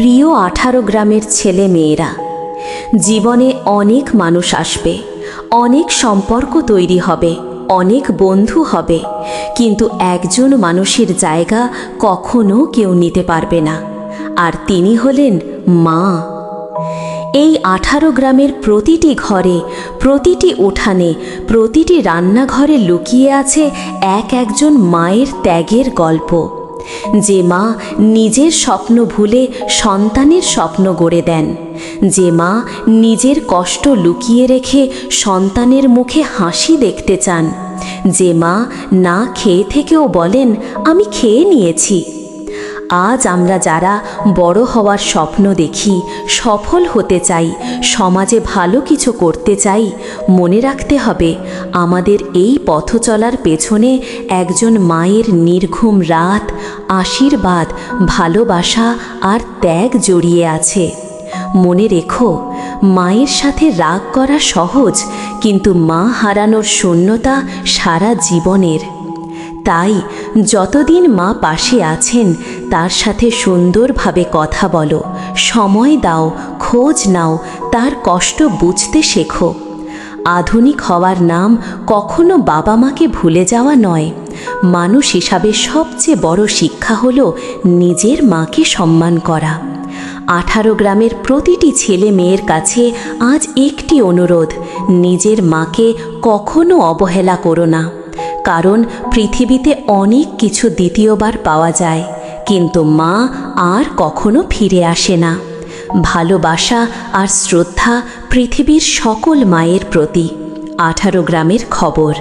প্রিয় 18 গ্রামের ছেলে মেয়েরা, জীবনে অনেক মানুষ আসবে, অনেক সম্পর্ক তৈরি হবে, অনেক বন্ধু হবে, কিন্তু একজন মানুষের জায়গা কখনো কেউ নিতে পারবে না, আর তিনি হলেন মা। এই 18 গ্রামের প্রতিটি ঘরে, প্রতিটি উঠানে, প্রতিটি রান্নাঘরে লুকিয়ে আছে একজন মায়ের ত্যাগের গল্প। যে মা নিজের স্বপ্ন ভুলে সন্তানের স্বপ্ন গড়ে দেন, যে মা নিজের কষ্ট লুকিয়ে রেখে সন্তানের মুখে হাসি দেখতে চান, যে মা না খেয়ে থেকেও বলেন আমি খেয়ে নিয়েছি। আজ আমরা যারা বড় হওয়ার স্বপ্ন দেখি, সফল হতে চাই, সমাজে ভালো কিছু করতে চাই, মনে রাখতে হবে আমাদের এই পথ চলার পেছনে একজন মায়ের নির্ঘুম রাত, আশীর্বাদ, ভালোবাসা আর ত্যাগ জড়িয়ে আছে। মনে রেখো, মায়ের সাথে রাগ করা সহজ, কিন্তু মা হারানোর শূন্যতা সারা জীবনের। তাই যতদিন মা পাশে আছেন তার সাথে সুন্দরভাবে কথা বলো, সময় দাও, খোঁজ নাও, তার কষ্ট বুঝতে শেখো। আধুনিক হওয়ার নাম কখনো বাবা মাকে ভুলে যাওয়া নয়। মানুষ হিসাবে সবচেয়ে বড় শিক্ষা হলো নিজের মাকে সম্মান করা। 18 গ্রামের প্রতিটি ছেলে মেয়ের কাছে আজ একটি অনুরোধ, নিজের মাকে কখনো অবহেলা করো না। কারণ পৃথিবীতে অনেক কিছু দ্বিতীয়বার পাওয়া যায়, কিন্তু মা আর কখনো ফিরে আসে না। ভালোবাসা আর শ্রদ্ধা পৃথিবীর সকল মায়ের প্রতি। 18 গ্রামের খবর।